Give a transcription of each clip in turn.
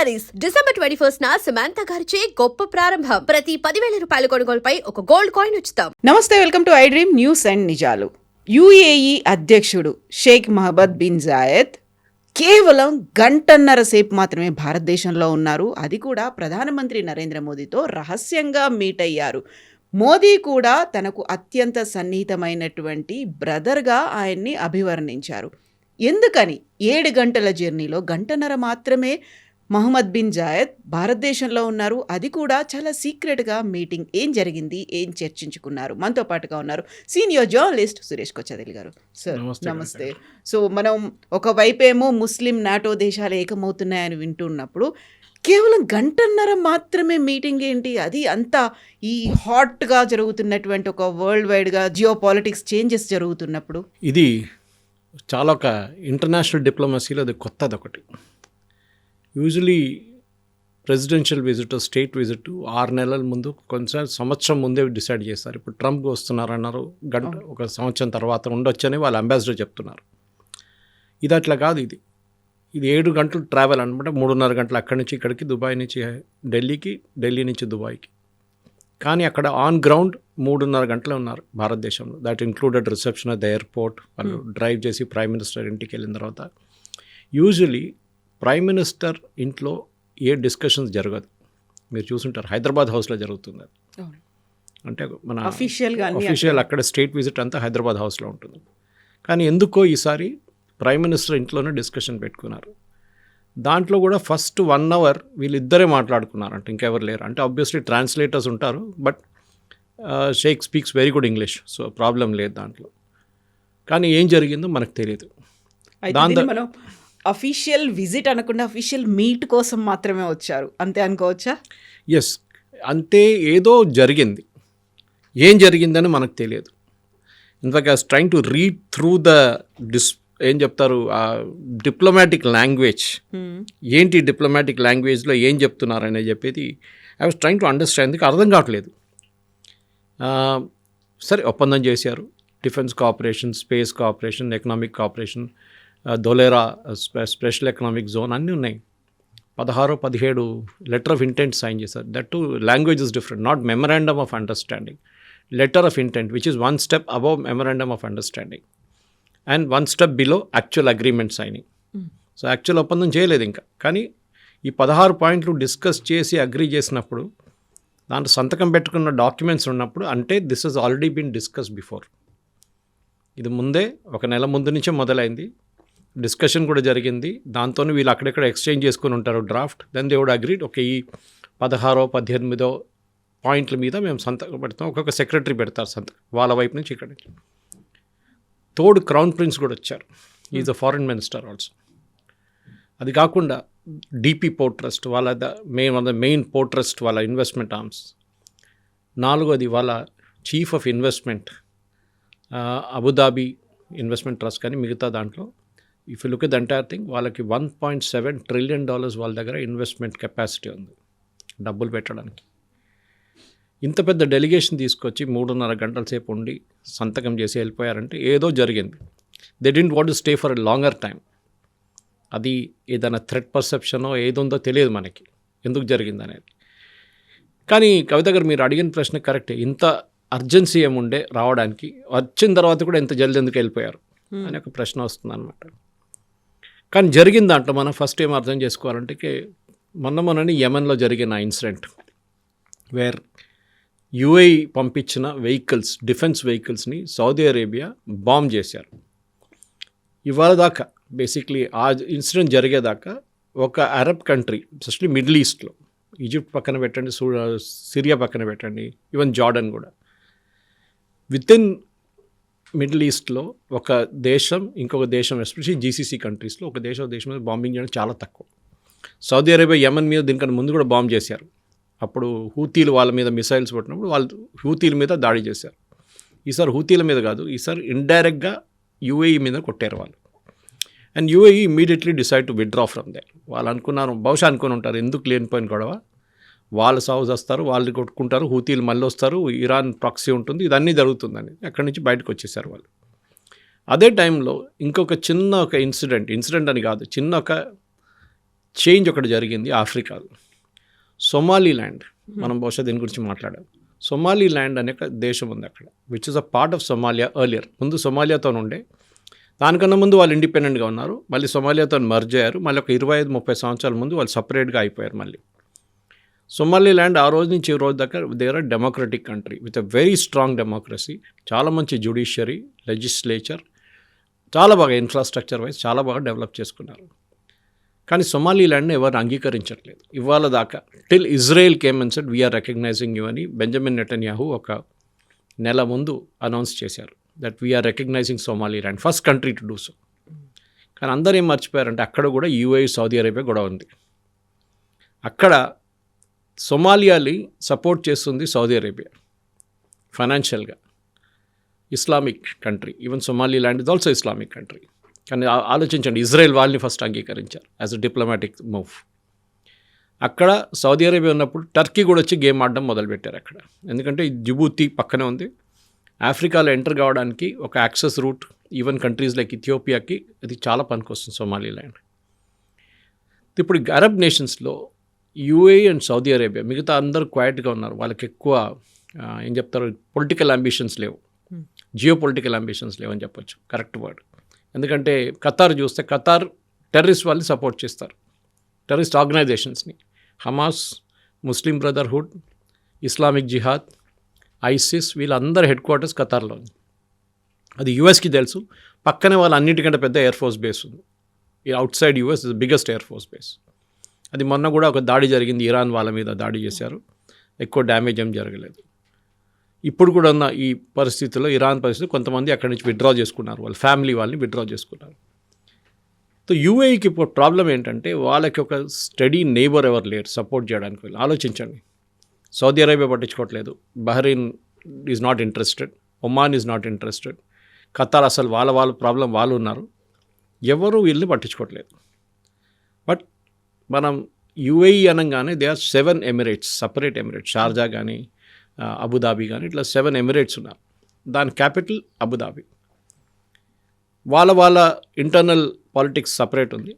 Saris December 21 Samantha గారిచే గొప్ప ప్రారంభం. ప్రతి 10,000 రూపాయల కొనుగోలుపై ఒక గోల్డ్ కాయిన్ ఉచితం. నమస్తే, welcome to I dream news and నిజాలు. యుఏఈ అధ్యక్షుడు షేక్ మహమ్మద్ బిన్ జాయద్ కేవలం గంటన్నర సేపు మాత్రమే భారతదేశంలో ఉన్నారు. అది కూడా ప్రధానమంత్రి నరేంద్ర మోదీతో రహస్యంగా మీట్ అయ్యారు. మోదీ కూడా తనకు అత్యంత సన్నిహితమైనటువంటి బ్రదర్గా ఆయన్ని అభివర్ణించారు. ఎందుకని 7 గంటల జర్నీలో గంటన్నర మాత్రమే మహమ్మద్ బిన్ జాయద్ భారతదేశంలో ఉన్నారు? అది కూడా చాలా సీక్రెట్గా మీటింగ్. ఏం జరిగింది, ఏం చర్చించుకున్నారు? మనతో పాటుగా ఉన్నారు సీనియర్ జర్నలిస్ట్ సురేష్ కొచ్చదిల్ గారు. సార్ నమస్తే. సో మనం ఒకవైపేమో ముస్లిం నాటో దేశాలు ఏకమవుతున్నాయని వింటున్నప్పుడు కేవలం గంటన్నర మాత్రమే మీటింగ్ ఏంటి? అది అంతా ఈ హాట్గా జరుగుతున్నటువంటి ఒక వరల్డ్ వైడ్గా జియో పాలిటిక్స్ చేంజెస్ జరుగుతున్నప్పుడు ఇది చాలా ఒక ఇంటర్నేషనల్ డిప్లొమసీలో అది కొత్తది ఒకటి. Usually presidential visit, state visit 6 నెలల ముందు, కొన్నిసార్లు సంవత్సరం ముందే డిసైడ్ చేస్తారు. ఇప్పుడు ట్రంప్ వస్తున్నారన్నారు, ఒక సంవత్సరం తర్వాత ఉండొచ్చని వాళ్ళ అంబాసిడర్ చెప్తున్నారు. ఇది అట్లా కాదు. ఇది 7 గంటలు ట్రావెల్ అనమాట. 3.5 గంటలు అక్కడి నుంచి ఇక్కడికి, దుబాయ్ నుంచి ఢిల్లీకి, ఢిల్లీ నుంచి దుబాయ్కి. కానీ అక్కడ ఆన్ గ్రౌండ్ 3.5 గంటలే ఉన్నారు భారతదేశంలో. That included reception at the airport. వాళ్ళు డ్రైవ్ చేసి ప్రైమ్ మినిస్టర్ ఇంటికి వెళ్ళిన తర్వాత యూజువలీ ప్రైమ్ మినిస్టర్ ఇంట్లో ఏ డిస్కషన్స్ జరగదు. మీరు చూసుంటారు, హైదరాబాద్ హౌస్లో జరుగుతుంది. అంటే మన అఫీషియల్ అక్కడ స్టేట్ విజిట్ అంతా హైదరాబాద్ హౌస్లో ఉంటుంది. కానీ ఎందుకో ఈసారి ప్రైమ్ మినిస్టర్ ఇంట్లోనే డిస్కషన్ పెట్టుకున్నారు. దాంట్లో కూడా ఫస్ట్ 1 అవర్ వీళ్ళిద్దరే మాట్లాడుకున్నారు. అంటే ఇంకెవరు లేరు. అంటే ఆబ్వియస్లీ ట్రాన్స్లేటర్స్ ఉంటారు, but sheikh speaks very good English, so problem లేదు దాంట్లో. కానీ ఏం జరిగిందో మనకు తెలియదు. దాంతో మనం అఫీషియల్ విజిట్ అనకుండా అఫీషియల్ మీట్ కోసం మాత్రమే వచ్చారు అంతే అనుకోవచ్చా? ఎస్, అంతే. ఏదో జరిగింది. ఏం జరిగిందని మనకు తెలియదు. In fact I was trying to read through the ఏం చెప్తారు డిప్లొమాటిక్ లాంగ్వేజ్. ఏంటి డిప్లొమాటిక్ లాంగ్వేజ్లో ఏం చెప్తున్నారనే చెప్పేది I was trying to understand. అర్థం కావట్లేదు. సరే, ఒప్పందం చేశారు. Defence cooperation, space cooperation, economic cooperation, Dholera special economic zone అన్నీ ఉన్నాయి. 16-17 లెటర్ ఆఫ్ ఇంటెంట్ సైన్ చేశారు. That to language is different. Not memorandum of understanding, letter of intent, which is 1 step above memorandum of understanding and 1 step below actual agreement signing. So actual ఒప్పందం చేయలేదు ఇంకా. కానీ ఈ 16 పాయింట్లు discuss చేసి agree చేసినప్పుడు, దాంట్లో సంతకం పెట్టుకున్న డాక్యుమెంట్స్ ఉన్నప్పుడు, అంటే this has already been discuss before. ఇది ముందే 1 నెల ముందు నుంచే మొదలైంది. డిస్కషన్ కూడా జరిగింది. దాంతోనే వీళ్ళు అక్కడెక్కడ ఎక్స్చేంజ్ చేసుకుని ఉంటారు draft. Then they would agreed, okay ఈ 16-18 పాయింట్ల మీద మేము సంతకం పెడతాం. ఒక్కొక్క సెక్రటరీ పెడతారు సంతకం వాళ్ళ వైపు నుంచి. ఇక్కడ తోడు క్రౌన్ ప్రిన్స్ కూడా వచ్చారు. Is a foreign minister also. అది కాకుండా డిపి పోర్ట్ ట్రస్ట్ వాళ్ళ మెయిన్ పోర్ట్ ట్రస్ట్ వాళ్ళ ఇన్వెస్ట్మెంట్ ఆర్మ్స్. 4వది వాళ్ళ chief of investment Abu Dhabi investment trust. కానీ మిగతా దాంట్లో if you look at the entire thing, వాళ్ళకి $1.7 ట్రిలియన్ వాళ్ళ దగ్గర ఇన్వెస్ట్మెంట్ కెపాసిటీ ఉంది డబ్బులు పెట్టడానికి. ఇంత పెద్ద డెలిగేషన్ తీసుకొచ్చి 3.5 గంటల సేపు ఉండి సంతకం చేసి వెళ్ళిపోయారంటే ఏదో జరిగింది. They didn't want to stay for a longer time. అది ఏదైనా థ్రెట్ పర్సెప్షనో ఏదుందో తెలియదు మనకి ఎందుకు జరిగింది అనేది. కానీ కవిత గారు మీరు అడిగిన ప్రశ్న కరెక్టే. ఇంత అర్జెన్సీ ఏముండే రావడానికి, వచ్చిన తర్వాత కూడా ఇంత జల్దీ ఎందుకు వెళ్ళిపోయారు అని ఒక ప్రశ్న వస్తుంది అనమాట. కానీ జరిగిన దాంట్లో మనం ఫస్ట్ ఏం అర్థం చేసుకోవాలంటే, మొన్నని యెమెన్లో జరిగిన ఇన్సిడెంట్ వేర్ యుఏఈ పంపించిన వెహికల్స్, డిఫెన్స్ వెహికల్స్ని సౌదీ అరేబియా బాంబ్ చేశారు. ఇవాళ దాకా బేసిక్లీ ఆ ఇన్సిడెంట్ జరిగేదాకా ఒక అరబ్ కంట్రీ, ఎస్పెషల్లీ మిడిల్ ఈస్ట్లో, ఈజిప్ట్ పక్కన పెట్టండి, సిరియా పక్కన పెట్టండి, ఈవెన్ జార్డన్ కూడా, విత్ ఇన్ మిడిల్ ఈస్ట్లో ఒక దేశం ఇంకొక దేశం, ఎస్పెషల్లీ జీసీసీ కంట్రీస్లో ఒక దేశం మీద బాంబింగ్ చేయడం చాలా తక్కువ. సౌదీ అరేబియా యెమెన్ మీద దీనికన్నా ముందు కూడా బాంబ్ చేశారు. అప్పుడు హూతీలు వాళ్ళ మీద మిసైల్స్ పెట్టినప్పుడు వాళ్ళు హూతీల మీద దాడి చేశారు. ఈసారి హూతీల మీద కాదు, ఈసారి ఇండైరెక్ట్గా యుఏఈ మీద కొట్టారు వాళ్ళు. And UAE immediately decide to withdraw from there. వాళ్ళు అనుకున్నారు, బహుశా అనుకుని ఉంటారు, ఎందుకు లేనిపోయిన గొడవ, వాళ్ళు సాగు వస్తారు, వాళ్ళు కొట్టుకుంటారు, హూతీలు మళ్ళీ వస్తారు, ఇరాన్ ప్రాక్సీ ఉంటుంది, ఇదన్నీ జరుగుతుందని అక్కడి నుంచి బయటకు వచ్చేసారు వాళ్ళు. అదే టైంలో ఇంకొక చిన్న ఒక ఇన్సిడెంట్ అని కాదు, చిన్న ఒక చేంజ్ ఒకటి జరిగింది ఆఫ్రికాలో. సొమాలీల్యాండ్, మనం బహుశా దీని గురించి మాట్లాడాం. సొమాలీల్యాండ్ అనే ఒక దేశం ఉంది అక్కడ, which is a part of Somalia earlier. ముందు సొమాలియాతో ఉండే, దానికన్నా ముందు వాళ్ళు ఇండిపెండెంట్గా ఉన్నారు, మళ్ళీ సొమాలియాతో మర్జ్ అయ్యారు, మళ్ళీ ఒక 25-30 సంవత్సరాల ముందు వాళ్ళు సపరేట్గా అయిపోయారు మళ్ళీ. సొమాలీల్యాండ్ ఆ రోజు నుంచి ఈ రోజు దాకా they are democratic country with a very strong democracy, చాలా మంచి జ్యుడిషియరీ, లెజిస్లేచర్, చాలా బాగా ఇన్ఫ్రాస్ట్రక్చర్ వైజ్ చాలా బాగా డెవలప్ చేసుకున్నారు. కానీ సొమాలీల్యాండ్ని ఎవరు అంగీకరించట్లేదు ఇవాళ దాకా. Till Israel came and said we are recognizing you అని బెంజమిన్ నెటన్యాహు ఒక నెల ముందు అనౌన్స్ చేశారు that we are recognizing Somaliland, first country to do so. కానీ అందరూ ఏం మర్చిపోయారంటే అక్కడ కూడా యూఏఈ, సౌదీ అరేబియా గొడవ ఉంది. అక్కడ సొమాలియాని సపోర్ట్ చేస్తుంది సౌదీ అరేబియా ఫైనాన్షియల్గా, Islamic country. Even Somaliland is also Islamic country. కానీ ఆలోచించండి, ఇజ్రాయెల్ వాళ్ళని ఫస్ట్ అంగీకరించారు యాజ్ అ డిప్లొమాటిక్ మూవ్. అక్కడ సౌదీ అరేబియా ఉన్నప్పుడు టర్కీ కూడా వచ్చి గేమ్ ఆడడం మొదలుపెట్టారు అక్కడ. ఎందుకంటే జిబూతి పక్కనే ఉంది, ఆఫ్రికాలో ఎంటర్ కావడానికి ఒక access route, even countries like ఇథియోపియాకి అది చాలా పనికొస్తుంది సొమాలీల్యాండ్. ఇప్పుడు అరబ్ నేషన్స్లో యూఏఈ అండ్ సౌదీ అరేబియా, మిగతా అందరూ క్వైట్గా ఉన్నారు. వాళ్ళకి ఎక్కువ ఏం చెప్తారు, పొలిటికల్ అంబిషన్స్ లేవు, జియో పొలిటికల్ అంబిషన్స్ లేవు అని చెప్పొచ్చు, కరెక్ట్ వర్డ్. ఎందుకంటే ఖతార్ చూస్తే ఖతార్ టెర్రరిస్ట్ వాళ్ళని సపోర్ట్ చేస్తారు, terrorist ఆర్గనైజేషన్స్ని, Hamas, Muslim Brotherhood, Islamic జిహాద్, ఐసిస్, వీళ్ళందరి హెడ్ క్వార్టర్స్ ఖతార్లో ఉంది. అది యూఎస్కి తెలుసు. పక్కనే వాళ్ళ అన్నిటికంటే పెద్ద ఎయిర్ ఫోర్స్ బేస్ ఉంది. ఈ out side US is biggest air force base. అది మొన్న కూడా ఒక దాడి జరిగింది, ఇరాన్ వాళ్ళ మీద దాడి చేశారు, ఎక్కువ డ్యామేజ్ ఏం జరగలేదు. ఇప్పుడు కూడా ఉన్న ఈ పరిస్థితుల్లో, ఇరాన్ పరిస్థితి, కొంతమంది అక్కడి నుంచి విత్డ్రా చేసుకున్నారు, వాళ్ళ ఫ్యామిలీ వాళ్ళని విత్డ్రా చేసుకున్నారు. సో యూఏఈకి ఇప్పుడు ప్రాబ్లం ఏంటంటే వాళ్ళకి ఒక స్టడీ నేబర్ ఎవరు లేరు సపోర్ట్ చేయడానికి. వెళ్ళి ఆలోచించండి, సౌదీ అరేబియా పట్టించుకోవట్లేదు, Bahrain is not interested, Oman is not interested, Qatar అసలు వాళ్ళ ప్రాబ్లం వాళ్ళు ఉన్నారు, ఎవరు వీళ్ళని పట్టించుకోవట్లేదు. బట్ మనం యూఏఈ అనగానే they are 7 emirates, separate emirates, Sharjah కానీ అబుదాబి కానీ ఇట్లా 7 ఎమిరేట్స్ ఉన్నారు. దాని క్యాపిటల్ అబుదాబి. వాళ్ళ ఇంటర్నల్ పాలిటిక్స్ సపరేట్ ఉంది.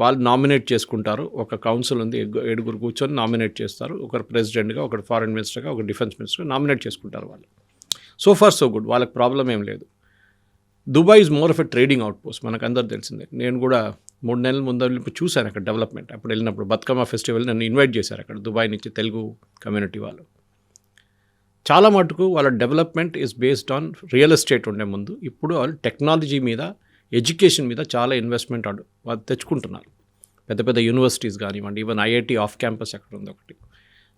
వాళ్ళు నామినేట్ చేసుకుంటారు, ఒక కౌన్సిల్ ఉంది, 7 కూర్చొని నామినేట్ చేస్తారు, ఒకరు ప్రెసిడెంట్గా, ఒకరు ఫారెన్ మినిస్టర్గా, ఒకరు డిఫెన్స్ మినిస్టర్గా నామినేట్ చేసుకుంటారు వాళ్ళు. సో ఫార్ సో గుడ్, వాళ్ళకి ప్రాబ్లం ఏం లేదు. Dubai is more of a trading out post, మనకు అందరూ తెలిసిందే. నేను కూడా 3 నెలల ముందు చూశాను అక్కడ డెవలప్మెంట్. అప్పుడు వెళ్ళినప్పుడు బతుకమ్మ ఫెస్టివల్ నన్ను ఇన్వైట్ చేశారు అక్కడ, దుబాయ్ నుంచి తెలుగు కమ్యూనిటీ వాళ్ళు. చాలా మటుకు వాళ్ళ development is based on real estate ఉండే ముందు. ఇప్పుడు వాళ్ళు టెక్నాలజీ మీద, ఎడ్యుకేషన్ మీద చాలా ఇన్వెస్ట్మెంట్ వాళ్ళు తెచ్చుకుంటున్నారు. పెద్ద పెద్ద యూనివర్సిటీస్ కానివ్వండి, ఈవెన్ ఐఐటి ఆఫ్ క్యాంపస్ అక్కడ ఉంది ఒకటి,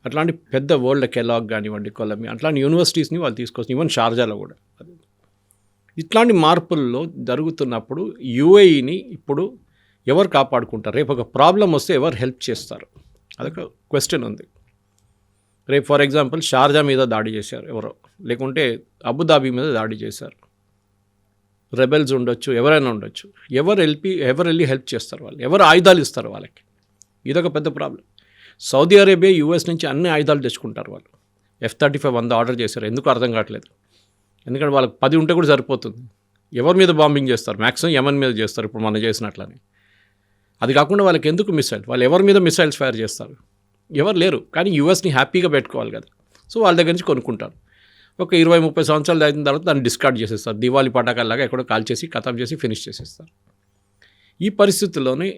అట్లాంటి పెద్ద వరల్డ్ కెలాగ్ కానివ్వండి, కొలంబియా, అట్లాంటి యూనివర్సిటీస్ని వాళ్ళు తీసుకొచ్చి, ఈవెన్ షార్జాలో కూడా. ఇట్లాంటి మార్పుల్లో జరుగుతున్నప్పుడు యూఏఈని ఇప్పుడు ఎవరు కాపాడుకుంటారు? రేపు ఒక ప్రాబ్లం వస్తే ఎవరు హెల్ప్ చేస్తారు? అదొక క్వశ్చన్ ఉంది. రేపు ఫర్ ఎగ్జాంపుల్ షార్జా మీద దాడి చేశారు ఎవరో, లేకుంటే అబుదాబి మీద దాడి చేశారు, రెబెల్స్ ఉండొచ్చు, ఎవరైనా ఉండొచ్చు, ఎవరు వెళ్ళి హెల్ప్ చేస్తారు? వాళ్ళు ఎవరు ఆయుధాలు ఇస్తారు వాళ్ళకి? ఇదొక పెద్ద ప్రాబ్లం. సౌదీ అరేబియా యూఎస్ నుంచి అన్ని ఆయుధాలు తెచ్చుకుంటారు వాళ్ళు. F-35 100 ఆర్డర్ చేశారు, ఎందుకు అర్థం కావట్లేదు. ఎందుకంటే వాళ్ళకి 10 ఉంటే కూడా సరిపోతుంది. ఎవరి మీద బాంబింగ్ చేస్తారు? మ్యాక్సిమం యమన్ మీద చేస్తారు, ఇప్పుడు మనం చేసినట్లని. అది కాకుండా వాళ్ళకి ఎందుకు మిసైల్? వాళ్ళు ఎవరి మీద మిసైల్స్ ఫైర్ చేస్తారు? ఎవరు లేరు. కానీ యూఎస్ని హ్యాపీగా పెట్టుకోవాలి కదా, సో వాళ్ళ దగ్గర నుంచి కొనుక్కుంటారు. ఒక 20-30 సంవత్సరాలు అయిన తర్వాత దాన్ని డిస్కార్డ్ చేసేస్తారు, దివాళీ పటాకాల్లాగా ఎక్కడో కాల్ చేసి ఖతం చేసి ఫినిష్ చేసేస్తారు. ఈ పరిస్థితుల్లోనే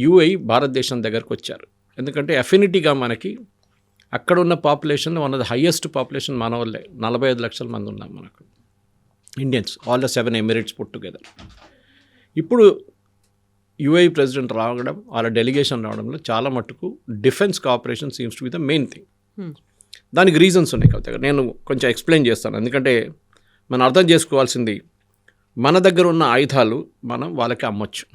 యూఏఈ భారతదేశం దగ్గరకు వచ్చారు. ఎందుకంటే అఫినిటీగా మనకి అక్కడ ఉన్న పాపులేషన్లో one of the highest population మన వాళ్ళే, 45 లక్షల మంది ఉన్నాం మనకు Indians, all the 7 Emirates put together. ఇప్పుడు యూఏఈ ప్రెసిడెంట్ రావడం, వాళ్ళ డెలిగేషన్ రావడంలో చాలా మటుకు defence cooperation seems to be the main thing. దానికి రీజన్స్ ఉన్నాయి కాబట్టి నేను కొంచెం ఎక్స్ప్లెయిన్ చేస్తాను. ఎందుకంటే మనం అర్థం చేసుకోవాల్సింది, మన దగ్గర ఉన్న ఆయుధాలు మనం వాళ్ళకి అమ్మొచ్చు.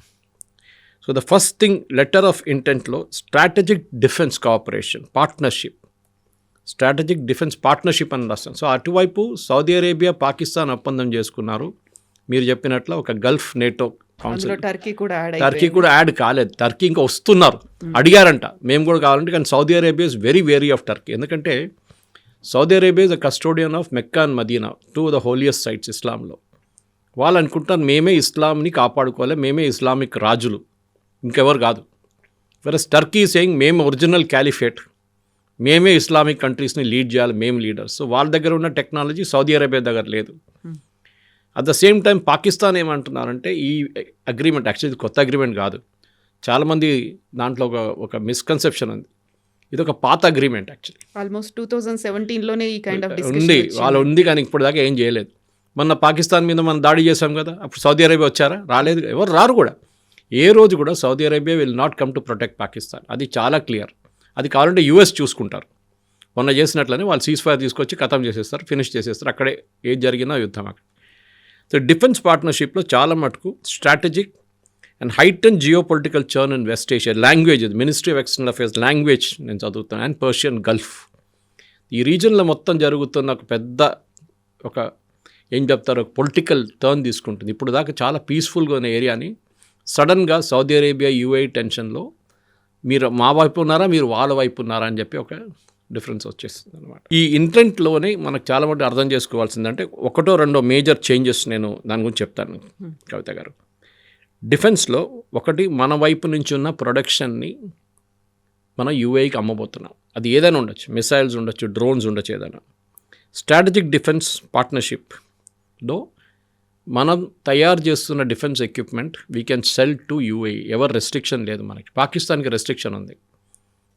So the first thing, letter of ఇంటెంట్లో strategic defence cooperation partnership, strategic defence partnership అని రాస్తాను. సో అటువైపు సౌదీ అరేబియా, పాకిస్తాన్ ఒప్పందం చేసుకున్నారు. మీరు చెప్పినట్లు ఒక గల్ఫ్ నేటో కౌన్సిల్, టర్కీ కూడా యాడ్ కాలేదు. టర్కీ ఇంకా వస్తున్నారు, అడిగారంట మేము కూడా కావాలంటే. కానీ Saudi Arabia is very wary of Turkey. ఎందుకంటే Saudi Arabia is the custodian of Mecca and Medina, 2 the holiest sites ఇస్లాంలో. వాళ్ళు అనుకుంటారు మేమే ఇస్లాంని కాపాడుకోవాలి, మేమే ఇస్లామిక్ రాజులు, ఇంకెవరు కాదు. వెరస్ టర్కీ సేయింగ్ మేము ఒరిజినల్ క్యాలిఫేట్, మేమే ఇస్లామిక్ కంట్రీస్ని లీడ్ చేయాలి, మేము లీడర్స్. సో వాళ్ళ దగ్గర ఉన్న టెక్నాలజీ సౌదీ అరేబియా దగ్గర లేదు. At the same time Pakistan ఏమంటున్నారంటే ఈ అగ్రిమెంట్ యాక్చువల్లీ కొత్త అగ్రిమెంట్ కాదు, చాలామంది దాంట్లో ఒక మిస్కన్సెప్షన్ ఉంది, ఇది ఒక పాత అగ్రిమెంట్ యాక్చువల్లీ. ఆల్మోస్ట్ 2017లోనే ఈ కైండ్ ఆఫ్ ఉంది, వాళ్ళు ఉంది, కానీ ఇప్పటిదాకా ఏం చేయలేదు. మొన్న పాకిస్తాన్ మీద మనం దాడి చేసాం కదా, అప్పుడు సౌదీ అరేబియా వచ్చారా? రాలేదు, ఎవరు రారు కూడా. ఏ రోజు కూడా Saudi Arabia will not come to protect Pakistan, అది చాలా క్లియర్. అది కావాలంటే యూఎస్ చూసుకుంటారు, మొన్న చేసినట్లనే వాళ్ళు సీజ్ ఫైర్ తీసుకొచ్చి ఖతం చేసేస్తారు, ఫినిష్ చేసేస్తారు, అక్కడే ఏది జరిగినా యుద్ధం అక్కడ. సో డిఫెన్స్ పార్ట్నర్షిప్లో చాలా మటుకు strategic and heighten geopolitical churn in West Asia. Language, ఇది Ministry of External Affairs language నేను చదువుతాను, అండ్ పర్షియన్ గల్ఫ్. ఈ రీజన్లో మొత్తం జరుగుతున్న ఒక పెద్ద ఏం చెప్తారు, ఒక పొలిటికల్ టర్న్ తీసుకుంటుంది. ఇప్పుడు దాకా చాలా పీస్ఫుల్గా ఉన్న ఏరియాని సడన్గా సౌదీ అరేబియా యూఏఈ టెన్షన్లో మీరు మా వైపు ఉన్నారా, మీరు వాళ్ళ వైపు ఉన్నారా అని చెప్పి ఒక డిఫరెన్స్ వచ్చేస్తుంది అనమాట. ఈ ఇంటెంట్లోనే మనకు చాలా మటుకు అర్థం చేసుకోవాల్సిందంటే ఒకటో రెండో మేజర్ చేంజెస్ నేను దాని గురించి చెప్తాను కవిత గారు. డిఫెన్స్లో ఒకటి, మన వైపు నుంచి ఉన్న ప్రొడక్షన్ని మనం యూఏఈకి అమ్మబోతున్నాం. అది ఏదైనా ఉండొచ్చు, మిసైల్స్ ఉండొచ్చు, డ్రోన్స్ ఉండొచ్చు, ఏదైనా. స్ట్రాటజిక్ డిఫెన్స్ పార్ట్నర్షిప్లో మనం తయారు చేస్తున్న defence equipment we can cell to UAE. ఎవరు రెస్ట్రిక్షన్ లేదు మనకి. పాకిస్తాన్కి రెస్ట్రిక్షన్ ఉంది,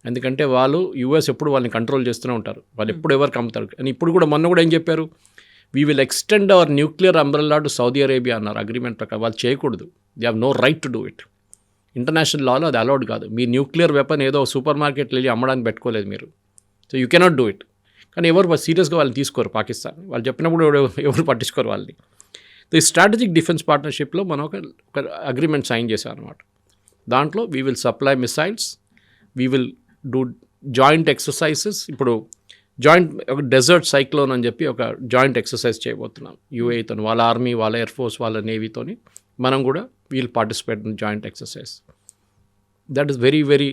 ఎందుకంటే వాళ్ళు యూఎస్ ఎప్పుడు వాళ్ళని కంట్రోల్ చేస్తూనే ఉంటారు, వాళ్ళు ఎప్పుడు ఎవరికి అమ్ముతారు. అని ఇప్పుడు కూడా మొన్న కూడా ఏం చెప్పారు, we will extend our nuclear umbrella to Saudi Arabia అన్నారు అగ్రిమెంట్ ప్రకారం. వాళ్ళు చేయకూడదు, they have no right to do it. International లాలో అది అలౌడ్ కాదు. మీ న్యూక్లియర్ వెపన్ ఏదో సూపర్ మార్కెట్లో వెళ్ళి అమ్మడానికి పెట్టుకోలేదు మీరు, so you cannot do it. కానీ ఎవరు సీరియస్గా వాళ్ళు తీసుకోరు పాకిస్తాన్, వాళ్ళు చెప్పినప్పుడు ఎవరు పట్టించుకోరు వాళ్ళని. ఈ స్ట్రాటజిక్ డిఫెన్స్ పార్ట్నర్షిప్లో మనం ఒక అగ్రిమెంట్ సైన్ చేశాం అనమాట. దాంట్లో we will supply missiles, we will do joint exercises. ఇప్పుడు జాయింట్ ఒక డెజర్ట్ సైక్లోన్ అని చెప్పి ఒక జాయింట్ ఎక్సర్సైజ్ చేయబోతున్నాం యూఏఈతో, వాళ్ళ ఆర్మీ, వాళ్ళ ఎయిర్ ఫోర్స్, వాళ్ళ నేవీతోని మనం కూడా we'll participate in joint exercise. That is very very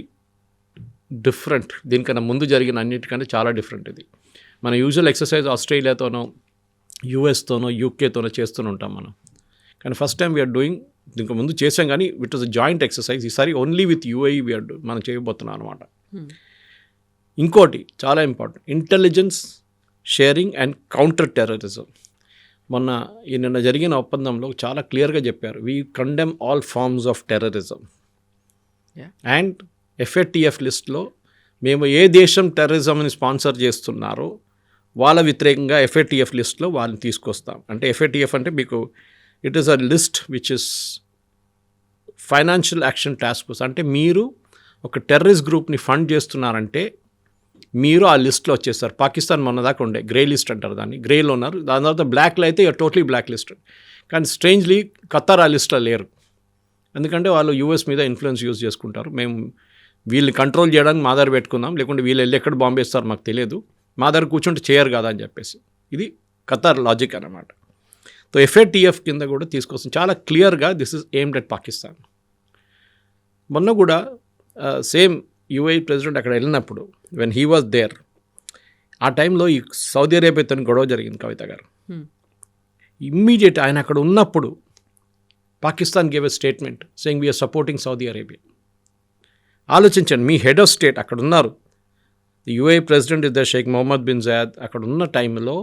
different. దీనికన్నా ముందు జరిగిన అన్నిటికంటే చాలా డిఫరెంట్ ఇది. మన యూజువల్ ఎక్సర్సైజ్ ఆస్ట్రేలియాతోనో, యూఎస్తోనో, యూకేతోనో చేస్తూనే ఉంటాం మనం, కానీ ఫస్ట్ టైం వీఆర్ డూయింగ్, దీనికి ముందు చేసాం కానీ it was a joint exercise. ఈసారి ఓన్లీ విత్ యూఏఈ మనం చేయబోతున్నాం అనమాట. ఇంకోటి చాలా important, intelligence sharing and counter terrorism. నిన్న జరిగిన ఒప్పందంలో చాలా క్లియర్గా చెప్పారు, we condemn all forms of terrorism. And FATF లిస్ట్లో మేము ఏ దేశం టెర్రరిజంని స్పాన్సర్ చేస్తున్నారో వాళ్ళ వ్యతిరేకంగా ఎఫ్ఏటిఎఫ్ లిస్ట్లో వాళ్ళని తీసుకొస్తాం. అంటే ఎఫ్ఏటిఎఫ్ అంటే మీకు it is a list which is financial action task force. అంటే మీరు ఒక టెర్రరిస్ట్ గ్రూప్ని ఫండ్ చేస్తున్నారంటే మీరు ఆ లిస్ట్లో వచ్చేస్తారు. పాకిస్తాన్ మొన్న దాకా ఉండే గ్రే లిస్ట్ అంటారు దాన్ని, గ్రేలో ఉన్నారు. దాని తర్వాత బ్లాక్లో అయితే టోటలీ బ్లాక్ లిస్ట్. కానీ స్ట్రేంజ్లీ ఖతార్ ఆ లిస్ట్లో లేరు, ఎందుకంటే వాళ్ళు యూఎస్ మీద ఇన్ఫ్లుయెన్స్ యూజ్ చేసుకుంటారు. మేము వీళ్ళని కంట్రోల్ చేయడానికి మా దగ్గర పెట్టుకుందాం, లేకుంటే వీళ్ళు వెళ్ళి ఎక్కడ బాంబు వేస్తారు మాకు తెలియదు, మా దగ్గర కూర్చుంటే చేయరు కదా అని చెప్పేసి. ఇది ఖతార్ లాజిక్ అన్నమాట. సో ఎఫ్ఏటిఎఫ్ కింద కూడా తీసుకొస్తుంది చాలా క్లియర్గా, this is aimed at Pakistan. మొన్న కూడా సేమ్ యూఏఈ ప్రెసిడెంట్ అక్కడ వెళ్ళినప్పుడు వెన్ హీ వాజ్ దేర్, ఆ టైంలో ఈ సౌదీ అరేబియాతో గొడవ జరిగింది కవిత గారు. ఇమ్మీడియట్ ఆయన అక్కడ ఉన్నప్పుడు Pakistan gave a statement saying we are supporting Saudi Arabia. ఆలోచించండి, మీ హెడ్ ఆఫ్ స్టేట్ అక్కడ ఉన్నారు, UAE president is the Sheikh Mohammed bin Zayed. అక్కడ ఉన్న టైంలో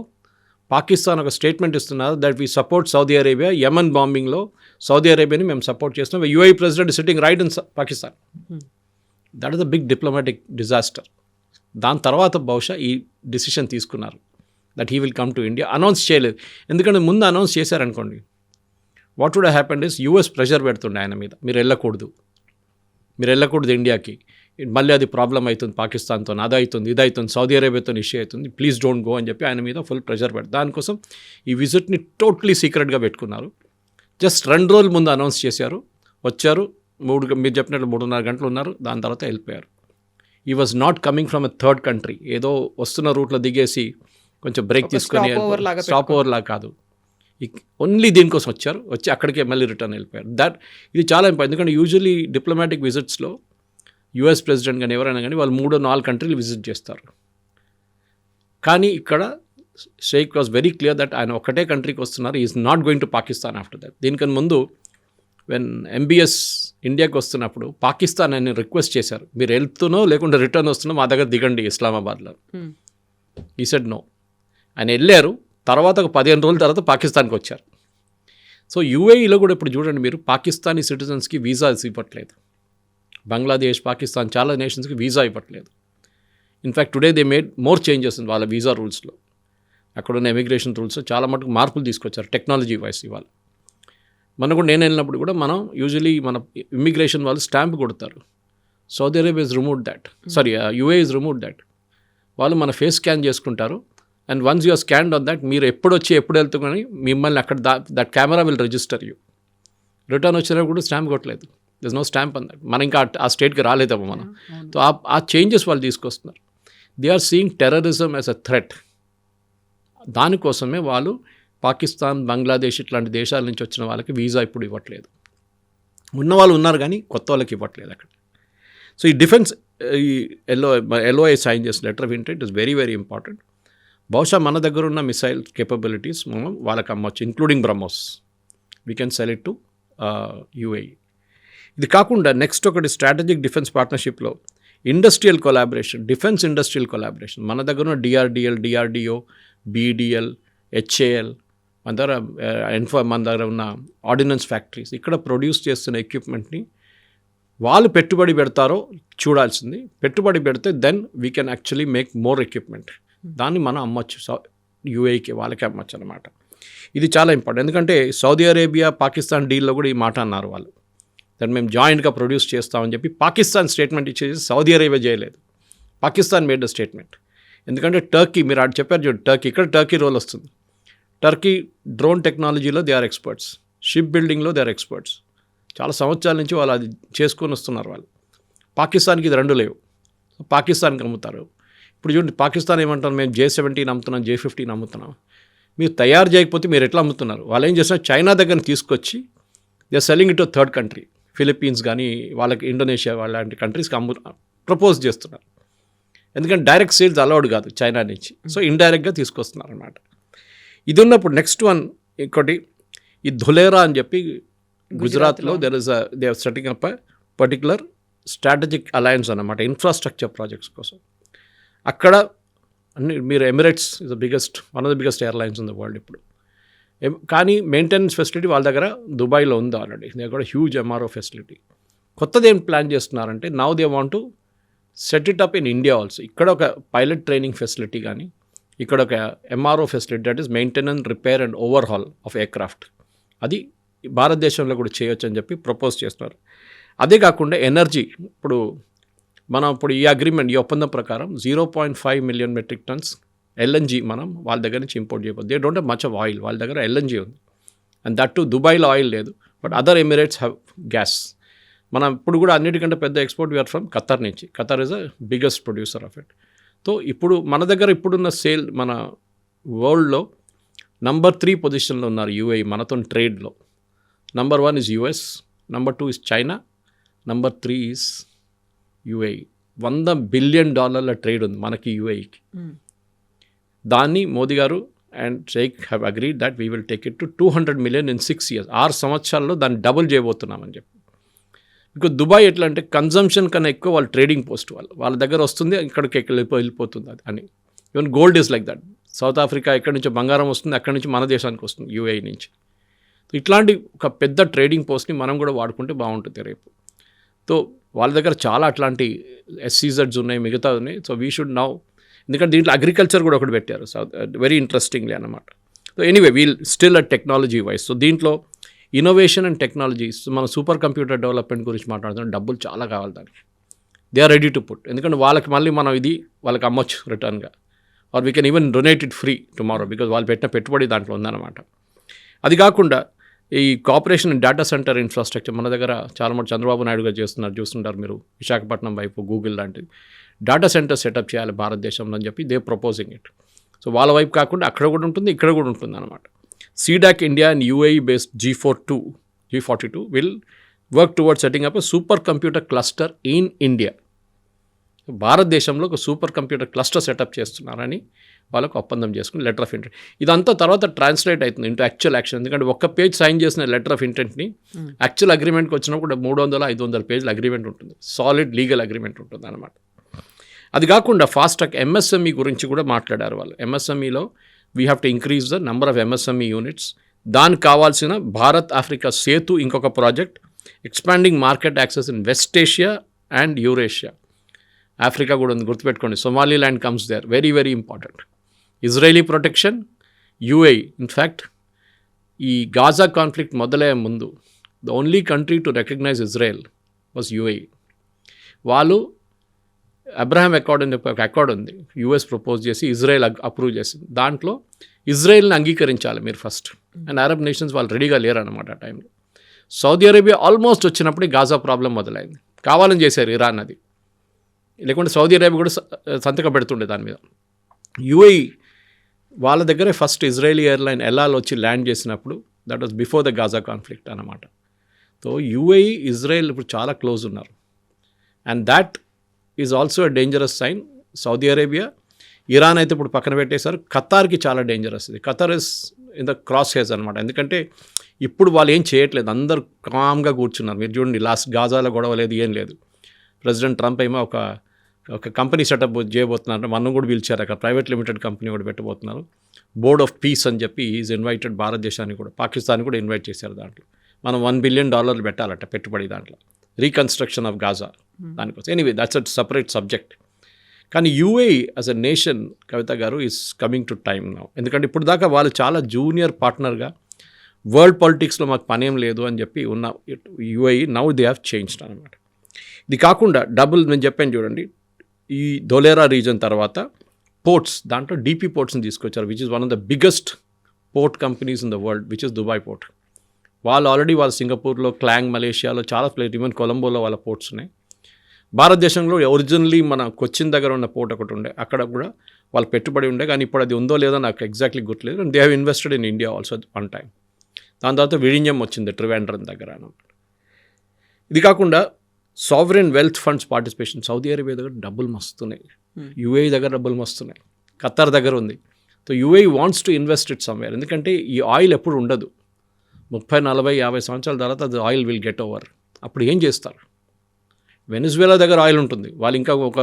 పాకిస్తాన్ ఒక స్టేట్మెంట్ ఇస్తున్నారు that we support Saudi Arabia. Yemen బాంబింగ్లో సౌదీ అరేబియాని మేము సపోర్ట్ చేస్తున్నాం. UAE president sitting right in Pakistan. That is the big diplomatic disaster. దాని తర్వాత బహుశా ఈ డిసిషన్ తీసుకున్నారు that he will come to India. Announce చేయలేదు, ఎందుకంటే ముందు అనౌన్స్ చేశారనుకోండి what would happened is US pressure పెడుతుండే ఆయన మీద, మీరు వెళ్ళకూడదు ఇండియాకి, మళ్ళీ అది ప్రాబ్లం అవుతుంది పాకిస్తాన్తో, అది అవుతుంది ఇది అవుతుంది, సౌదీ అరేబియాతో ఇష్యూ అవుతుంది, ప్లీజ్ డోంట్ గో అని చెప్పి ఆయన మీద ఫుల్ ప్రెషర్ పెడతారు. దానికోసం ఈ విజిట్ని టోటలీ సీక్రెట్గా పెట్టుకున్నారు. జస్ట్ 2 రోజుల ముందు అనౌన్స్ చేశారు, వచ్చారు, మీరు చెప్పినట్లు 3.5 గంటలు ఉన్నారు, దాని తర్వాత వెళ్ళిపోయారు. ఈ was not coming from a third country, ఏదో వస్తున్న రూట్లో దిగేసి కొంచెం బ్రేక్ తీసుకొని స్టాప్ ఓవర్ లాగా కాదు, ఓన్లీ దీనికోసం వచ్చి అక్కడికే మళ్ళీ రిటర్న్ వెళ్ళిపోయారు. ఇది చాలా ఇంపార్టెంట్, ఎందుకంటే యూజువలీ డిప్లొమాటిక్ విజిట్స్లో యూఎస్ ప్రెసిడెంట్ కానీ ఎవరైనా కానీ వాళ్ళు 3-4 కంట్రీలు విజిట్ చేస్తారు. కానీ ఇక్కడ sheikh was very clear that ఆయన ఒకటే కంట్రీకి వస్తున్నారు, is not going to Pakistan after that. దీనికన్నా ముందు వెన్ ఎంబీఎస్ ఇండియాకి వస్తున్నప్పుడు పాకిస్తాన్ అని రిక్వెస్ట్ చేశారు, మీరు వెళ్తునో లేకుంటే రిటర్న్ వస్తున్నో మా దగ్గర దిగండి ఇస్లామాబాద్లో. ఈ సెడ్ నో. ఆయన వెళ్ళారు, తర్వాత ఒక 15 రోజుల తర్వాత పాకిస్తాన్కి వచ్చారు. సో యూఏఈలో కూడా ఇప్పుడు చూడండి మీరు, పాకిస్తానీ సిటిజన్స్కి వీసాస్ ఇవ్వట్లేదు. బంగ్లాదేశ్, పాకిస్తాన్ చాలా నేషన్స్కి వీసా ఇవ్వట్లేదు. In fact today they made more changes వాళ్ళ వీసా రూల్స్లో. అక్కడున్న ఇమిగ్రేషన్ రూల్స్లో చాలా మటుకు మార్పులు తీసుకొచ్చారు టెక్నాలజీ వైస్. ఇవాళ మనం కూడా, నేను వెళ్ళినప్పుడు కూడా మనం యూజువలీ మన ఇమిగ్రేషన్ వాళ్ళు స్టాంప్ కొడతారు. Saudi Arabia is remove that, sorry UA is remove that. వాళ్ళు మన ఫేస్ స్కాన్ చేసుకుంటారు and once you're scanned on that, మీరు ఎప్పుడు వచ్చి ఎప్పుడు వెళ్తున్నా మిమ్మల్ని అక్కడ that camera will register you. Return వచ్చినప్పుడు కూడా స్టాంప్ కొట్టలేదు, this no stamp on that. మనం ఇంకా ఆ స్టేట్కి రాలేదేమో మనం. సో ఆ చేంజెస్ వాళ్ళు తీసుకొస్తున్నారు. They are seeing terrorism as a threat. దానికోసమే వాళ్ళు పాకిస్తాన్, బంగ్లాదేశ్ ఇట్లాంటి దేశాల నుంచి వచ్చిన వాళ్ళకి వీసా ఇప్పుడు ఇవ్వట్లేదు. ఉన్నవాళ్ళు ఉన్నారు కానీ కొత్త వాళ్ళకి ఇవ్వట్లేదు అక్కడ. సో ఈ డిఫెన్స్, ఈ ఎల్ఓఐ సైన్ చేసిన letter of intent is very very important. బహుశా మన దగ్గర ఉన్న మిసైల్ కేపబిలిటీస్ మనం వాళ్ళకి అమ్మవచ్చు, including BrahMos. We can sell it to UAE. ఇది కాకుండా నెక్స్ట్ ఒకటి స్ట్రాటజిక్ డిఫెన్స్ పార్ట్నర్షిప్లో industrial collaboration, defence industrial collaboration. మన దగ్గర ఉన్న డిఆర్డిఓ, బీడిఎల్, హెచ్ఏఎల్, మన దగ్గర ఉన్న ఆర్డినెన్స్ ఫ్యాక్టరీస్, ఇక్కడ ప్రొడ్యూస్ చేస్తున్న ఎక్విప్మెంట్ని వాళ్ళు పెట్టుబడి పెడతారో చూడాల్సింది. పెట్టుబడి పెడితే then we can actually make more equipment. దాన్ని మనం అమ్మచ్చు యూఏఈకి, వాళ్ళకి అమ్మచ్చు అనమాట. ఇది చాలా ఇంపార్టెంట్. ఎందుకంటే సౌదీ అరేబియా, పాకిస్తాన్ డీల్లో కూడా ఈ మాట అన్నారు వాళ్ళు, దాన్ని మేము జాయింట్గా ప్రొడ్యూస్ చేస్తామని చెప్పి పాకిస్తాన్ స్టేట్మెంట్ ఇచ్చేసి సౌదీ అరేబియా చేయలేదు. Pakistan made the statement. ఎందుకంటే టర్కీ, మీరు అటు చెప్పారు చూడండి, టర్కీ రోల్ వస్తుంది. టర్కీ డ్రోన్ టెక్నాలజీలో దే ఆర్ ఎక్స్పర్ట్స్, షిప్ బిల్డింగ్లో దే ఆర్ ఎక్స్పర్ట్స్. చాలా సంవత్సరాల నుంచి వాళ్ళు అది చేసుకొని వస్తున్నారు వాళ్ళు. పాకిస్తాన్కి ఇది రెండు లేవు, పాకిస్తాన్కి అమ్ముతారు. ఇప్పుడు చూడండి, పాకిస్తాన్ ఏమంటారు, మేము J-17 అమ్ముతున్నాం, J-15 అమ్ముతున్నాం. మీరు తయారు చేయకపోతే మీరు ఎట్లా అమ్ముతున్నారు? వాళ్ళు ఏం చేస్తున్నారు, చైనా దగ్గర తీసుకొచ్చి they are selling it to third country, Philippines కానీ వాళ్ళకి, ఇండోనేషియా లాంటి కంట్రీస్కి ప్రపోజ్ చేస్తున్నారు. ఎందుకంటే డైరెక్ట్ సేల్స్ అలౌడ్ కాదు చైనా నుంచి. సో ఇండైరెక్ట్గా తీసుకొస్తున్నారు అన్నమాట. ఇది ఉన్నప్పుడు నెక్స్ట్ వన్ ఇంకోటి, ఈ ధులేరా అని చెప్పి గుజరాత్లో they are setting up particular strategic alliance అన్నమాట, ఇన్ఫ్రాస్ట్రక్చర్ ప్రాజెక్ట్స్ కోసం. అక్కడ అన్ని మీరు, Emirates is the biggest, one of the biggest airlines in the world ఇప్పుడు. కానీ మెయింటెనెన్స్ ఫెసిలిటీ వాళ్ళ దగ్గర దుబాయ్లో ఉంది ఆల్రెడీ. దే కూడా హ్యూజ్ ఎంఆర్ఓ ఫెసిలిటీ. కొత్తది ఏం ప్లాన్ చేస్తున్నారంటే, now they want to set it up in India also. ఇక్కడ ఒక పైలట్ ట్రైనింగ్ ఫెసిలిటీ కానీ, ఇక్కడ ఒక MRO facility, that is maintenance, repair and overhaul of aircraft, అది భారతదేశంలో కూడా చేయొచ్చు అని చెప్పి ప్రపోజ్ చేస్తున్నారు. అదే కాకుండా ఎనర్జీ, ఇప్పుడు ఈ అగ్రిమెంట్, ఈ ఒప్పందం ప్రకారం 0.5 మిలియన్ మెట్రిక్ టన్స్ ఎల్ఎన్జీ మనం వాళ్ళ దగ్గర నుంచి ఇంపోర్ట్ చేయబోతుంది. They don't have much of oil, వాళ్ళ దగ్గర ఎల్ఎన్జీ ఉంది. అండ్ దట్ టు దుబాయ్లో ఆయిల్ లేదు, but other Emirates have gas. మనం ఇప్పుడు కూడా అన్నిటికంటే పెద్ద ఎక్స్పోర్ట్ వీఆర్ ఫ్రమ్ ఖతర్ నుంచి. Qatar is a biggest producer of it. So ఇప్పుడు మన దగ్గర ఇప్పుడున్న సేల్, మన వరల్డ్లో నంబర్ 3 పొజిషన్లో ఉన్నారు యూఏఈ మనతో ట్రేడ్లో. Number 1 is US, number 2 is China, number 3 is UAE. $100 billion trade ఉంది మనకి యూఏఈకి. దాన్ని మోదీ గారు and Sheikh have agreed that we will take it to 200 million in 6 years. 6 సంవత్సరాల్లో దాన్ని డబుల్ చేయబోతున్నామని చెప్పి. బికాజ్ దుబాయ్ ఎట్లా అంటే కన్జంప్షన్ కన్నా ఎక్కువ వాళ్ళు ట్రేడింగ్ పోస్ట్, వాళ్ళ దగ్గర వస్తుంది, ఇక్కడికి వెళ్ళిపోతుంది అది అని. Even gold is like that. South Africa ఎక్కడి నుంచో బంగారం వస్తుంది, అక్కడి నుంచి మన దేశానికి వస్తుంది యూఏఈ నుంచి. ఇట్లాంటి ఒక పెద్ద ట్రేడింగ్ పోస్ట్ని మనం కూడా వాడుకుంటే బాగుంటుంది రేపు. సో వాళ్ళ దగ్గర చాలా అట్లాంటి SEZs ఉన్నాయి, మిగతా ఉన్నాయి. సో వీ షుడ్ నౌ, ఎందుకంటే దీంట్లో అగ్రికల్చర్ కూడా ఒకటి పెట్టారు, సో వెరీ ఇంట్రెస్టింగ్లీ అన్నమాట. So anyway we'll still uh technology wise. So దీంట్లో ఇన్నోవేషన్ అండ్ టెక్నాలజీస్, మనం సూపర్ కంప్యూటర్ డెవలప్మెంట్ గురించి మాట్లాడుతున్నాం. డబ్బులు చాలా కావాలి దానికి. They are ready to put, ఎందుకంటే వాళ్ళకి మళ్ళీ మనం ఇది వాళ్ళకి అమ్మొచ్చు రిటర్న్గా, or we can even donate it free tomorrow, because వాళ్ళు పెట్టిన పెట్టుబడి దాంట్లో ఉందన్నమాట. అది కాకుండా ఈ కోఆపరేషన్ డేటా సెంటర్ ఇన్ఫ్రాస్ట్రక్చర్ మన దగ్గర చాలా మంది చంద్రబాబు నాయుడు గారు చూస్తుంటారు మీరు, విశాఖపట్నం వైపు గూగుల్ లాంటిది డేటా సెంటర్ సెటప్ చేయాలి భారతదేశంలో అని చెప్పి దే ప్రపోజింగ్ ఇట్. సో వాళ్ళ వైపు కాకుండా అక్కడ కూడా ఉంటుంది, ఇక్కడ కూడా ఉంటుంది అనమాట. CDAC India and UAE based G42 will work towards setting up a supercomputer cluster in India. భారతదేశంలో ఒక సూపర్ కంప్యూటర్ క్లస్టర్ సెటప్ చేస్తున్నారని వాళ్ళకు ఒప్పందం చేసుకుని లెటర్ ఆఫ్ ఇంటెంట్. ఇదంతా తర్వాత ట్రాన్స్లేట్ అవుతుంది ఇంటూ యాక్చువల్ యాక్షన్. ఎందుకంటే ఒక్క పేజ్ సైన్ చేసిన లెటర్ ఆఫ్ ఇంటెంట్ని యాక్చువల్ అగ్రిమెంట్కి వచ్చినప్పుడు 300-500 పేజీల అగ్రిమెంట్ ఉంటుంది, సాలిడ్ లీగల్ అగ్రిమెంట్ ఉంటుంది అనమాట. అది కాకుండా ఫాస్ట్ ట్రాక్ ఎంఎస్ఎంఈ గురించి కూడా మాట్లాడారు వాళ్ళు. ఎంఎస్ఎంఈలో we have to increase the number of MSME units. దానికి కావాల్సిన భారత్ ఆఫ్రికా సేతు ఇంకొక project, expanding market access in West Asia and Eurasia. Africa కూడా ఉంది, గుర్తుపెట్టుకోండి. Somaliland comes there, very very important. Israeli protection, UAE. In fact ఈ గాజా కాన్ఫ్లిక్ట్ మొదలయ్యే ముందు the only country to recognise Israel was UAE. వాళ్ళు Abraham accord అని చెప్పి ఒక అకార్డ్ ఉంది, యూఎస్ ప్రపోజ్ చేసి ఇజ్రాయెల్ అప్రూవ్ చేసింది. దాంట్లో ఇజ్రాయెల్ని అంగీకరించాలి మీరు ఫస్ట్. అండ్ అరబ్ నేషన్స్ వాళ్ళు రెడీగా లేరు అనమాట ఆ టైంలో. సౌదీ అరేబియా ఆల్మోస్ట్ వచ్చినప్పుడు గాజా ప్రాబ్లం మొదలైంది. కావాలని చేశారు ఇరాన్ అది, లేకుంటే సౌదీ అరేబియా కూడా సంతకం పెడుతుండే దాని మీద. యూఏఈ వాళ్ళ దగ్గరే ఫస్ట్ ఇజ్రాయలీ ఎయిర్లైన్ ఎల్ఆల్ వచ్చి ల్యాండ్ చేసినప్పుడు that was before the Gaza conflict అనమాట. సో యూఏఈ ఇజ్రాయెల్ ఇప్పుడు చాలా క్లోజ్ ఉన్నారు. And that is also a dangerous sign. Saudi Arabia, Iran అయితే ఇప్పుడు పక్కన పెట్టేశారు. ఖతార్కి చాలా డేంజరస్ ఇది. Qatar is in the crosshairs అనమాట. ఎందుకంటే ఇప్పుడు వాళ్ళు ఏం చేయట్లేదు, అందరు కామ్గా కూర్చున్నారు. మీరు చూడండి, లాస్ట్ గాజాలో గొడవ లేదు, ఏం లేదు. ప్రెసిడెంట్ ట్రంప్ ఏమో ఒక కంపెనీ సెటప్ చేయబోతున్నారు, మనం కూడా పిలిచారు. అక్కడ ప్రైవేట్ లిమిటెడ్ కంపెనీ కూడా పెట్టబోతున్నారు. బోర్డ్ ఆఫ్ పీస్ అని చెప్పి ఈజ్ ఇన్వైటెడ్. భారతదేశాన్ని కూడా, పాకిస్తాన్ కూడా ఇన్వైట్ చేశారు. దాంట్లో మనం $1 బిలియన్ పెట్టాలట పెట్టుబడి దాంట్లో, రీకన్స్ట్రక్షన్ ఆఫ్ గాజా దానికోసం. Anyway that's a separate subject. కానీ యూఏఈ యాజ్ అ నేషన్, కవిత గారు, is coming to time now. ఎందుకంటే ఇప్పుడు దాకా వాళ్ళు చాలా జూనియర్ పార్ట్నర్గా వరల్డ్ పాలిటిక్స్లో మాకు పనేం లేదు అని చెప్పి ఉన్న UAE now they have changed అనమాట. ఇది కాకుండా నేను చెప్పాను చూడండి, ఈ ధోలేరా రీజన్ తర్వాత పోర్ట్స్, దాంట్లో డీపీ పోర్ట్స్ని తీసుకొచ్చారు, which is one of the biggest port companies in the world, which is Dubai port. వాళ్ళు ఆల్రెడీ సింగపూర్లో, క్లాంగ్ మలేషియాలో చాలా ప్లేస్, ఈవెన్ కొలంబోలో వాళ్ళ పోర్ట్స్ ఉన్నాయి. భారతదేశంలో ఒరిజినల్లీ మన కొచ్చిన్ దగ్గర ఉన్న పోర్ట్ ఒకటి ఉండే, అక్కడ కూడా వాళ్ళు పెట్టుబడి ఉండే. కానీ ఇప్పుడు అది ఉందో లేదో నాకు ఎగ్జాక్ట్లీ గుర్తులేదు. And they have invested in India also one time. దాని తర్వాత విഴിഞ്ഞం వచ్చింది ట్రివాండ్రం దగ్గర అన్నమాట. ఇది కాకుండా sovereign wealth funds participation. Saudi Arabia దగ్గర డబ్బులు మస్తున్నాయి, యూఏఈ దగ్గర డబ్బులు మస్తున్నాయి, ఖతార్ దగ్గర ఉంది. So UAE wants to invest it somewhere. ఎందుకంటే ఈ ఆయిల్ ఎప్పుడు ఉండదు, 30, 40, 50 సంవత్సరాల తర్వాత అది ఆయిల్ విల్ గెట్ ఓవర్. అప్పుడు ఏం చేస్తారు? వెనిజువేలా దగ్గర ఆయిల్ ఉంటుంది, వాళ్ళు ఇంకా ఒక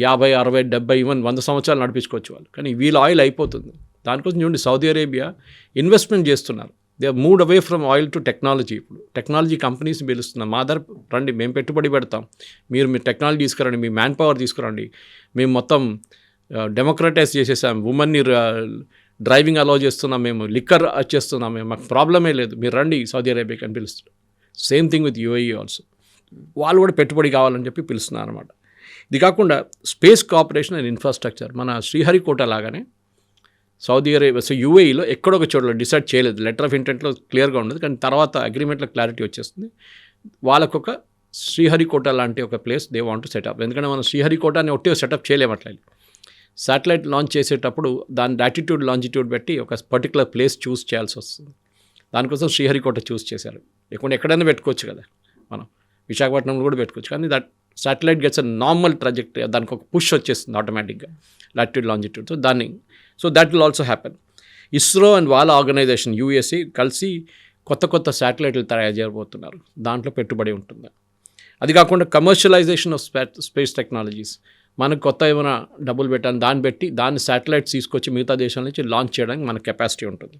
50, 60, 70, ఈవెన్ 100 సంవత్సరాలు నడిపించుకోవచ్చు వాళ్ళు. కానీ వీళ్ళ ఆయిల్ అయిపోతుంది. దానికోసం చూడండి, సౌదీ అరేబియా ఇన్వెస్ట్మెంట్ చేస్తున్నారు. They are moved away from oil to technology. ఇప్పుడు టెక్నాలజీ కంపెనీస్ని పిలుస్తున్నాం, మా దగ్గర రండి, మేము పెట్టుబడి పెడతాం, మీరు టెక్నాలజీ తీసుకురండి, మీ మ్యాన్ పవర్ తీసుకురండి, మేము మొత్తం డెమోక్రటైజ్ చేసేసాం, ఉమెన్ని డ్రైవింగ్ అలౌ చేస్తున్నాం, మేము లిక్కర్ చేస్తున్నాం, మేము మాకు ప్రాబ్లమే లేదు, మీరు రండి సౌదీ అరేబియాకి అని పిలుస్తున్నాం. Same thing with UAE also. వాళ్ళు కూడా పెట్టుబడి కావాలని చెప్పి పిలుస్తున్నారు అనమాట. ఇది కాకుండా స్పేస్ కోఆపరేషన్ అండ్ ఇన్ఫ్రాస్ట్రక్చర్, మన శ్రీహరికోట లాగానే సౌదీ అరేబియా, సో యూఏఈలో ఎక్కడొక చోట్ల డిసైడ్ చేయలేదు, లెటర్ ఆఫ్ ఇంటెంట్లో క్లియర్గా ఉండదు, కానీ తర్వాత అగ్రిమెంట్లో క్లారిటీ వచ్చేస్తుంది. వాళ్ళకొక శ్రీహరికోట లాంటి ఒక place they want to set up. ఎందుకంటే మనం శ్రీహరికోటని ఒట్టి సెటప్ చేయలేమట్లేదు. శాటిలైట్ లాంచ్ చేసేటప్పుడు దాని లాటిట్యూడ్ లాంజిట్యూడ్ పెట్టి ఒక పర్టికులర్ ప్లేస్ చూస్ చేయాల్సి వస్తుంది. దానికోసం శ్రీహరికోట చూస్ చేశారు. లేకుంటే ఎక్కడైనా పెట్టుకోవచ్చు కదా, మనం విశాఖపట్నంలో కూడా పెట్టుకోవచ్చు. కానీ that satellite gets a normal trajectory, దానికి ఒక పుష్ వచ్చేస్తుంది ఆటోమేటిక్గా latitude లాంజిట్యూడ్. So that will also happen. ISRO and వాళ్ళ ఆర్గనైజేషన్ యూఎస్ఏ కలిసి కొత్త శాటిలైట్లు తయారు చేయబోతున్నారు, దాంట్లో పెట్టుబడి ఉంటుంది. అది కాకుండా కమర్షియలైజేషన్ ఆఫ్ స్పేస్ టెక్నాలజీస్, మనకు కొత్త ఏమైనా డబ్బులు పెట్టాను దాన్ని శాటిలైట్స్ తీసుకొచ్చి మిగతా దేశాల నుంచి లాంచ్ చేయడానికి మన కెపాసిటీ ఉంటుంది.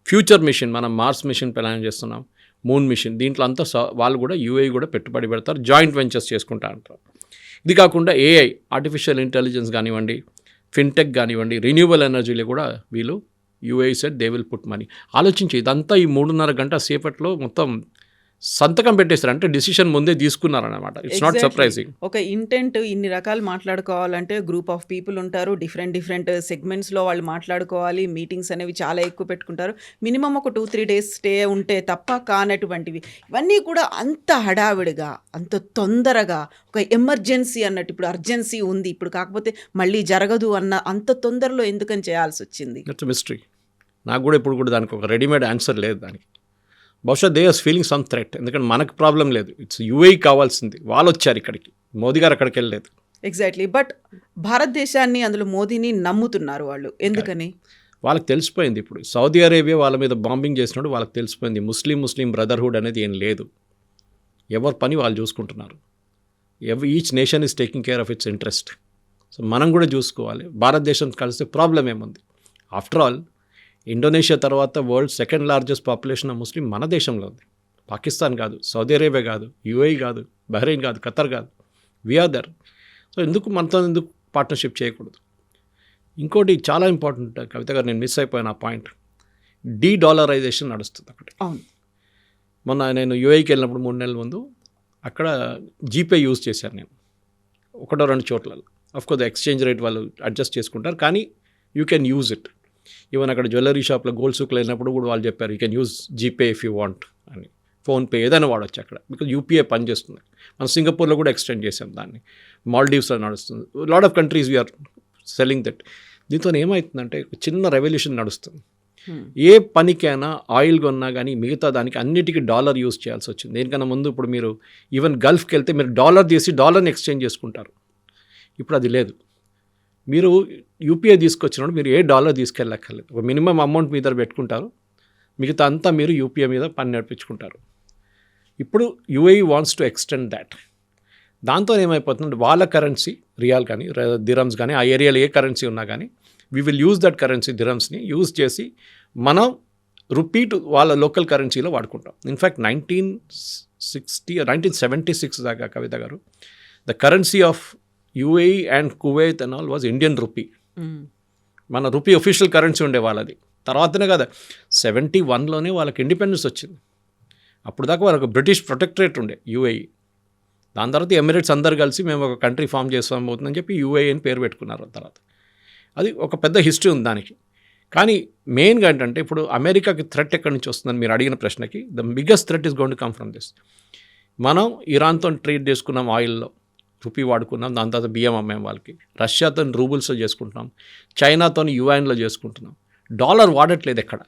ఫ్యూచర్ మిషన్, మనం మార్స్ మిషన్ ప్లాన్ చేస్తున్నాం, మూన్ మిషన్, దీంట్లో అంతా వాళ్ళు కూడా యూఏఈ కూడా పెట్టుబడి పెడతారు, జాయింట్ వెంచర్స్ చేసుకుంటా అంటారు. ఇది కాకుండా ఏఐ, ఆర్టిఫిషియల్ ఇంటెలిజెన్స్ కానివ్వండి, ఫిన్టెక్ కానివ్వండి, రిన్యూవబుల్ ఎనర్జీలో కూడా వీళ్ళు UAE set they will put money. ఆలోచించి ఇదంతా ఈ 3.5 గంట సేపట్లో మొత్తం సంతకం పెట్టేస్తారు, అంటే డిసిషన్ ముందే తీసుకున్నారన్నమాట. It's not surprising. ఒక ఇంటెంట్ ఇన్ని రకాలు మాట్లాడుకోవాలంటే గ్రూప్ ఆఫ్ పీపుల్ ఉంటారు, డిఫరెంట్ సెగ్మెంట్స్లో వాళ్ళు మాట్లాడుకోవాలి, మీటింగ్స్ అనేవి చాలా ఎక్కువ పెట్టుకుంటారు. మినిమం ఒక 2-3 days స్టే ఉంటే తప్ప కానటువంటివి ఇవన్నీ కూడా అంత హడావిడిగా, అంత తొందరగా, ఒక ఎమర్జెన్సీ అన్నట్టు, ఇప్పుడు అర్జెన్సీ ఉంది, ఇప్పుడు కాకపోతే మళ్ళీ జరగదు అన్న అంత తొందరలో ఎందుకని చేయాల్సి వచ్చింది? It's mystery. నాకు కూడా ఇప్పుడు కూడా దానికి ఒక రెడీమేడ్ ఆన్సర్ లేదు దానికి. బహుశా they are feeling some threat. ఎందుకంటే మనకు ప్రాబ్లం లేదు, ఇట్స్ యూఏఈ కావాల్సింది. వాళ్ళు వచ్చారు ఇక్కడికి, మోదీ గారు అక్కడికి వెళ్ళలేదు. ఎగ్జాక్ట్లీ. బట్ భారతదేశాన్ని, అందులో మోదీని నమ్ముతున్నారు వాళ్ళు. ఎందుకని? వాళ్ళకి తెలిసిపోయింది ఇప్పుడు. సౌదీ అరేబియా వాళ్ళ మీద బాంబింగ్ చేసినప్పుడు వాళ్ళకి తెలిసిపోయింది ముస్లిం బ్రదర్హుడ్ అనేది ఏం లేదు. ఎవరి పని వాళ్ళు చూసుకుంటున్నారు. Each nation is taking care of it's interest. So మనం కూడా చూసుకోవాలి. భారతదేశం కలిస్తే ప్రాబ్లం ఏముంది? ఆఫ్టర్ ఆల్ ఇండోనేషియా తర్వాత world second largest population of Muslim మన దేశంలో ఉంది. పాకిస్తాన్ కాదు, సౌదీ అరేబియా కాదు, యూఏఈ కాదు, బహ్రెయిన్ కాదు, ఖతర్ కాదు, వీఆర్ దర్. సో మనతో ఎందుకు పార్ట్నర్షిప్ చేయకూడదు? ఇంకోటి చాలా ఇంపార్టెంట్ కవిత గారు, నేను మిస్ అయిపోయాను ఆ పాయింట్. డీడాలరైజేషన్ నడుస్తుంది ఒకటి. అవును. మొన్న నేను యూఏఈకి వెళ్ళినప్పుడు 3 నెలల ముందు అక్కడ జీపే యూజ్ చేశాను నేను 1-2 చోట్లలో. అఫ్కోర్స్ ఎక్స్చేంజ్ రేట్ వాళ్ళు అడ్జస్ట్ చేసుకుంటారు, కానీ you can use it. Even అక్కడ జ్యువెలరీ షాప్లో గోల్డ్ సూక్లు వెళ్ళినప్పుడు కూడా వాళ్ళు చెప్పారు you can use GPay if you want అని. ఫోన్పే ఏదైనా వాడచ్చు అక్కడ, బికాజ్ యూపీఐ పనిచేస్తుంది. మనం సింగపూర్లో కూడా ఎక్స్టెండ్ చేసాం దాన్ని, మాల్డీవ్స్లో నడుస్తుంది. Lot of countries we're selling that. దీంతో ఏమవుతుందంటే చిన్న రెవల్యూషన్ నడుస్తుంది. ఏ పనికైనా ఆయిల్ కొన్నా కానీ మిగతా దానికి అన్నిటికీ డాలర్ యూజ్ చేయాల్సి వచ్చింది. దేనికన్నా ముందు ఇప్పుడు మీరు ఈవెన్ గల్ఫ్కి వెళ్తే మీరు డాలర్ తీసి డాలర్ని ఎక్స్చేంజ్ చేసుకుంటారు. ఇప్పుడు అది లేదు. మీరు యూపీఐ తీసుకొచ్చినప్పుడు మీరు ఏ డాలర్ తీసుకెళ్ళక్కర్లేదు. ఒక మినిమం అమౌంట్ మీ దగ్గర పెట్టుకుంటారు, మిగతా అంతా మీరు యూపీఐ మీద పని నడిపించుకుంటారు. ఇప్పుడు UAE wants to extend that. దాంతో ఏమైపోతుందంటే వాళ్ళ కరెన్సీ రియాల్ కానీ దిరమ్స్ కానీ ఆ ఏరియాలో ఏ కరెన్సీ ఉన్నా కానీ we will use that currency దిరమ్స్ని యూజ్ చేసి మనం రుపీట్ వాళ్ళ లోకల్ కరెన్సీలో వాడుకుంటాం. ఇన్ఫ్యాక్ట్ 1976 దాకా కవిత గారు the currency of UAE and Kuwait and all was Indian rupee. మన రూపీ ఒఫిషియల్ కరెన్సీ ఉండే వాళ్ళది. తర్వాతనే కదా 71లోనే వాళ్ళకి ఇండిపెండెన్స్ వచ్చింది. అప్పుడు దాకా వాళ్ళకి బ్రిటిష్ ప్రొటెక్టరేట్ ఉండే యూఏఈ. దాని తర్వాత ఎమిరేట్స్ అందరు కలిసి మేము ఒక కంట్రీ ఫామ్ చేస్తాం అవుతుందని చెప్పి యూఏఈ అని పేరు పెట్టుకున్నారు. తర్వాత అది ఒక పెద్ద హిస్టరీ ఉంది దానికి. కానీ మెయిన్గా ఏంటంటే ఇప్పుడు అమెరికాకి థ్రెట్ ఎక్కడి నుంచి వస్తుందని మీరు అడిగిన ప్రశ్నకి the biggest threat is going to come from this. మనం ఇరాన్తో ట్రేడ్ చేసుకున్నాం, ఆయిల్లో రూపీ వాడుకున్నాం, దాని తర్వాత బియ్యం అమ్మాం వాళ్ళకి. రష్యాతో రూబుల్స్లో చేసుకుంటున్నాం, చైనాతో యుఎన్లో చేసుకుంటున్నాం. డాలర్ వాడట్లేదు ఎక్కడ.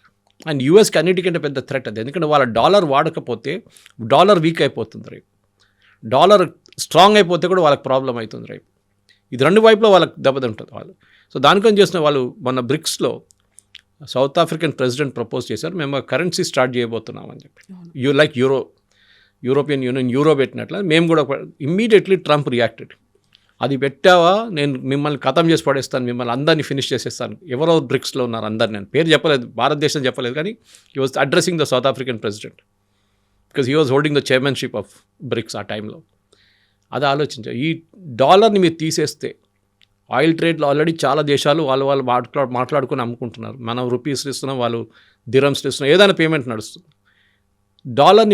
అండ్ యూఎస్కి అన్నిటికంటే పెద్ద థ్రెట్ అది. ఎందుకంటే వాళ్ళ డాలర్ వాడకపోతే డాలర్ వీక్ అయిపోతుంది రేపు. డాలర్ స్ట్రాంగ్ అయిపోతే కూడా వాళ్ళకి ప్రాబ్లం అవుతుంది రేపు. ఇది రెండు వైపులో వాళ్ళకి దెబ్బతింటుంది వాళ్ళు. సో దానికని చేసిన వాళ్ళు మన బ్రిక్స్లో సౌత్ ఆఫ్రికన్ ప్రెసిడెంట్ ప్రపోజ్ చేశారు, మేము కరెన్సీ స్టార్ట్ చేయబోతున్నాం అని చెప్పి. లైక్ యూరోపియన్ యూనియన్ యూరో పెట్టినట్లు మేము కూడా. Immediately Trump reacted. అది పెట్టావా నేను మిమ్మల్ని ఖతం చేసి పడేస్తాను, మిమ్మల్ని అందరినీ ఫినిష్ చేసేస్తాను. ఎవరో బ్రిక్స్లో ఉన్నారు అందరు, నేను పేరు చెప్పలేదు, భారతదేశం చెప్పలేదు, కానీ he was addressing the South African president because he was holding the chairmanship of BRICS ఆ టైంలో. అది ఆలోచించారు. ఈ డాలర్ని మీరు తీసేస్తే ఆయిల్ ట్రేడ్లో ఆల్రెడీ చాలా దేశాలు వాళ్ళు మాట్లాడుకుని అమ్ముకుంటున్నారు. మనం రూపీస్ ఇస్తున్నాం, వాళ్ళు దిరమ్స్ ఇస్తున్నాం, ఏదైనా పేమెంట్ నడుస్తుంది. డాలర్ని